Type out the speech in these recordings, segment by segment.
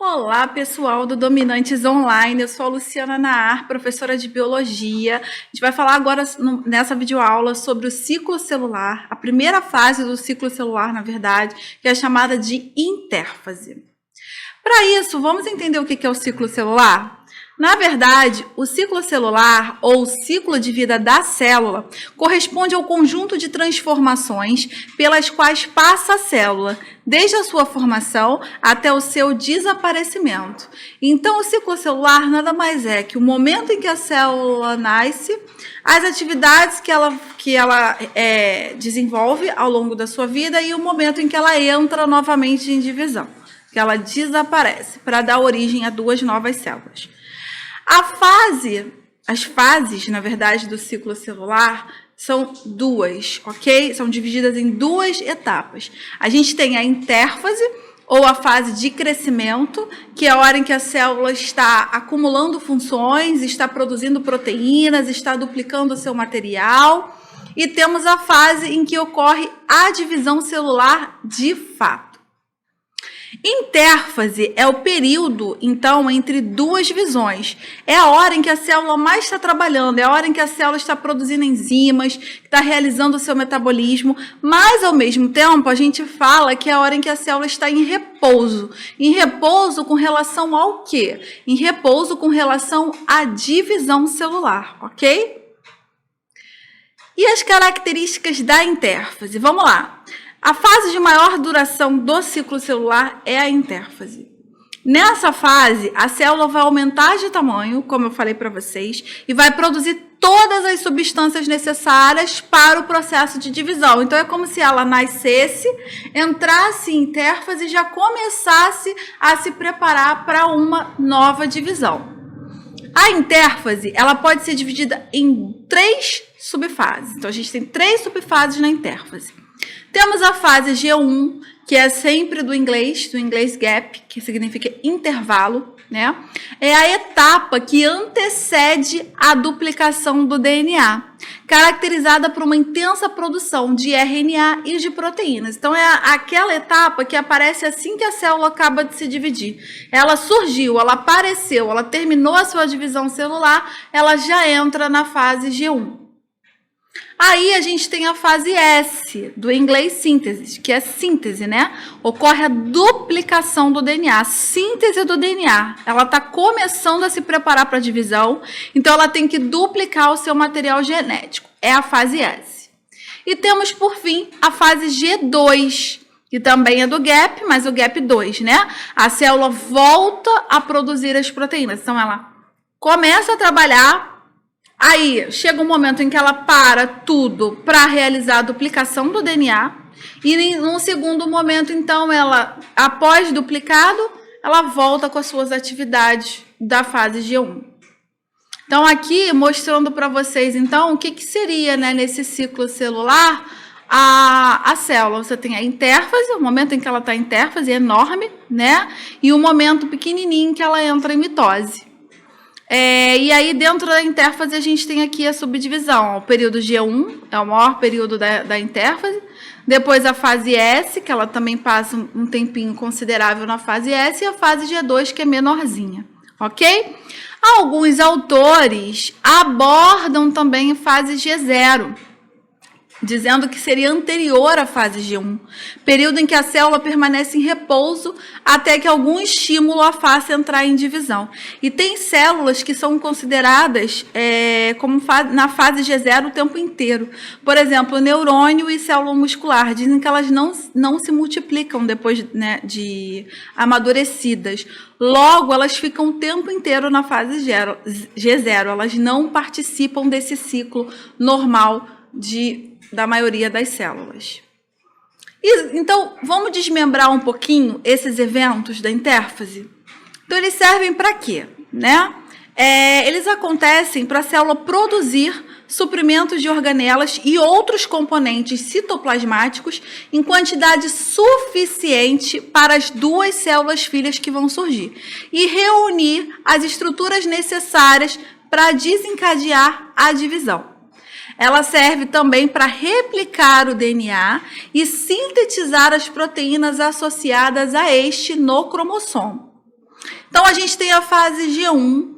Olá, pessoal do Dominantes Online. Eu sou a Luciana Naar, professora de Biologia. A gente vai falar agora nessa videoaula sobre o ciclo celular, a primeira fase do ciclo celular, na verdade, que é chamada de intérfase. Para isso, vamos entender o que é o ciclo celular? Na verdade, o ciclo celular, ou ciclo de vida da célula, corresponde ao conjunto de transformações pelas quais passa a célula, desde a sua formação até o seu desaparecimento. Então, o ciclo celular nada mais é que o momento em que a célula nasce, as atividades que ela desenvolve ao longo da sua vida e o momento em que ela entra novamente em divisão, que ela desaparece, para dar origem a duas novas células. As fases, na verdade, do ciclo celular são duas, ok? São divididas em duas etapas. A gente tem a intérfase, ou a fase de crescimento, que é a hora em que a célula está acumulando funções, está produzindo proteínas, está duplicando o seu material. E temos a fase em que ocorre a divisão celular de fato. Intérfase é o período, então, entre duas divisões. É a hora em que a célula mais está trabalhando, é a hora em que a célula está produzindo enzimas, está realizando o seu metabolismo, mas, ao mesmo tempo, a gente fala que é a hora em que a célula está em repouso. Em repouso com relação ao quê? Em repouso com relação à divisão celular, ok? E as características da intérfase? Vamos lá. A fase de maior duração do ciclo celular é a intérfase. Nessa fase, a célula vai aumentar de tamanho, como eu falei para vocês, e vai produzir todas as substâncias necessárias para o processo de divisão. Então, é como se ela nascesse, entrasse em intérfase e já começasse a se preparar para uma nova divisão. A intérfase, ela pode ser dividida em 3 subfases. Então, a gente tem 3 subfases na intérfase. Temos a fase G1, que é sempre do inglês gap, que significa intervalo, né? É a etapa que antecede a duplicação do DNA, caracterizada por uma intensa produção de RNA e de proteínas. Então, é aquela etapa que aparece assim que a célula acaba de se dividir. Ela surgiu, ela apareceu, ela terminou a sua divisão celular, ela já entra na fase G1. Aí a gente tem a fase S, do inglês síntese, que é síntese, né? Ocorre a duplicação do DNA, síntese do DNA. Ela está começando a se preparar para a divisão, então ela tem que duplicar o seu material genético. É a fase S. E temos, por fim, a fase G2, que também é do gap, mas o gap 2, né? A célula volta a produzir as proteínas. Então, ela começa a trabalhar. Aí, chega um momento em que ela para tudo para realizar a duplicação do DNA. E, num segundo momento, então, ela, após duplicado, ela volta com as suas atividades da fase G1. Então, aqui, mostrando para vocês, então, o que seria, né, nesse ciclo celular, a célula. Você tem a intérfase, o momento em que ela está em intérfase é enorme, né? E o momento pequenininho em que ela entra em mitose. E aí, dentro da intérfase, a gente tem aqui a subdivisão. O período G1 é o maior período da intérfase. Depois, a fase S, que ela também passa um tempinho considerável na fase S. E a fase G2, que é menorzinha. Ok? Alguns autores abordam também a fase G0, dizendo que seria anterior à fase G1, período em que a célula permanece em repouso até que algum estímulo a faça entrar em divisão. E tem células que são consideradas como na fase G0 o tempo inteiro. Por exemplo, neurônio e célula muscular. Dizem que elas não se multiplicam depois, né, de amadurecidas. Logo, elas ficam o tempo inteiro na fase G0. Elas não participam desse ciclo normal da maioria das células. Então, vamos desmembrar um pouquinho esses eventos da intérfase? Então, eles servem para quê? Né? Eles acontecem para a célula produzir suprimentos de organelas e outros componentes citoplasmáticos em quantidade suficiente para as duas células filhas que vão surgir e reunir as estruturas necessárias para desencadear a divisão. Ela serve também para replicar o DNA e sintetizar as proteínas associadas a este no cromossomo. Então, a gente tem a fase G1,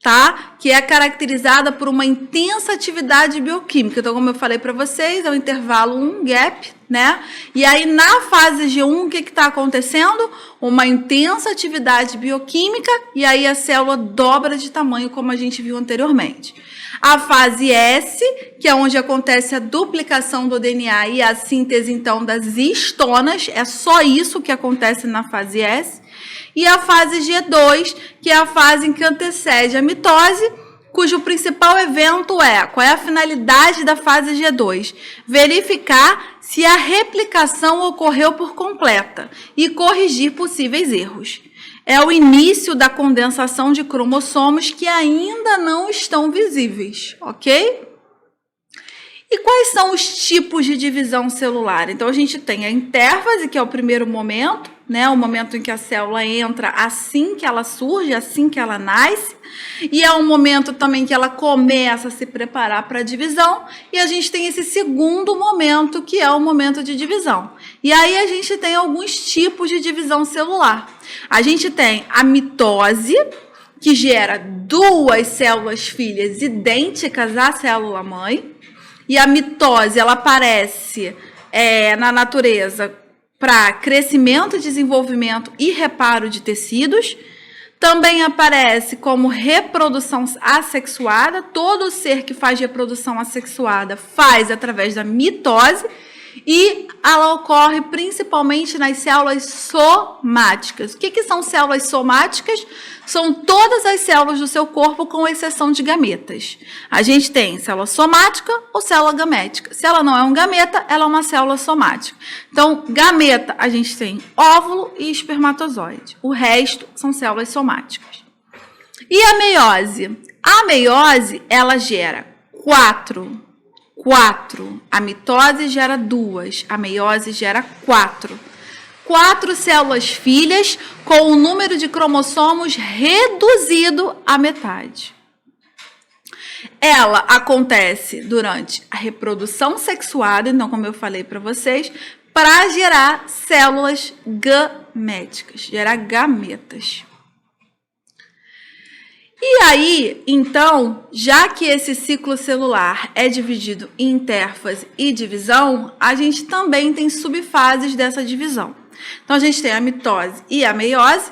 tá? Que é caracterizada por uma intensa atividade bioquímica. Então, como eu falei para vocês, é o intervalo 1, gap, né? E aí, na fase G1, o que está acontecendo? Uma intensa atividade bioquímica e aí a célula dobra de tamanho, como a gente viu anteriormente. A fase S, que é onde acontece a duplicação do DNA e a síntese, então, das histonas. É só isso que acontece na fase S. E a fase G2, que é a fase em que antecede a mitose, cujo principal evento qual é a finalidade da fase G2? Verificar se a replicação ocorreu por completa e corrigir possíveis erros. É o início da condensação de cromossomos que ainda não estão visíveis, ok? E quais são os tipos de divisão celular? Então, a gente tem a intérfase, que é o primeiro momento, né? O momento em que a célula entra assim que ela surge, assim que ela nasce. E é um momento também que ela começa a se preparar para a divisão. E a gente tem esse segundo momento, que é o momento de divisão. E aí a gente tem alguns tipos de divisão celular. A gente tem a mitose, que gera duas células filhas idênticas à célula mãe. E a mitose, ela aparece na natureza para crescimento, desenvolvimento e reparo de tecidos. Também aparece como reprodução assexuada. Todo ser que faz reprodução assexuada faz através da mitose. E ela ocorre principalmente nas células somáticas. O que são células somáticas? São todas as células do seu corpo, com exceção de gametas. A gente tem célula somática ou célula gamética. Se ela não é um gameta, ela é uma célula somática. Então, gameta, a gente tem óvulo e espermatozoide. O resto são células somáticas. E a meiose? A meiose, ela gera 4. A mitose gera 2, a meiose gera 4. 4 células filhas com o número de cromossomos reduzido à metade. Ela acontece durante a reprodução sexuada, então, como eu falei para vocês, para gerar células gaméticas, gerar gametas. E aí, então, já que esse ciclo celular é dividido em intérfase e divisão, a gente também tem subfases dessa divisão. Então, a gente tem a mitose e a meiose,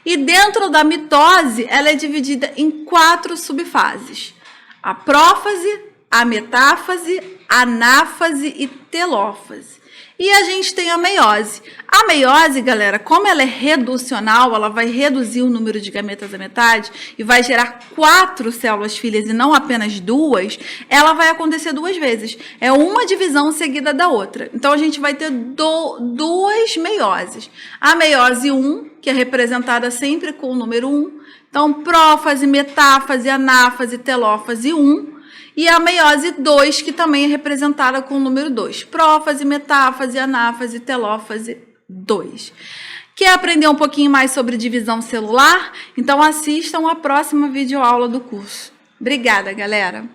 e dentro da mitose, ela é dividida em 4 subfases: a prófase, a metáfase, anáfase e telófase. E a gente tem a meiose. A meiose, galera, como ela é reducional, ela vai reduzir o número de gametas à metade e vai gerar 4 células filhas e não apenas 2, ela vai acontecer 2 vezes. É uma divisão seguida da outra. Então, a gente vai ter 2 meioses. A meiose 1, que é representada sempre com o número 1. Então, prófase, metáfase, anáfase, telófase 1. E a meiose 2, que também é representada com o número 2. Prófase, metáfase, anáfase, telófase 2. Quer aprender um pouquinho mais sobre divisão celular? Então assistam a próxima videoaula do curso. Obrigada, galera!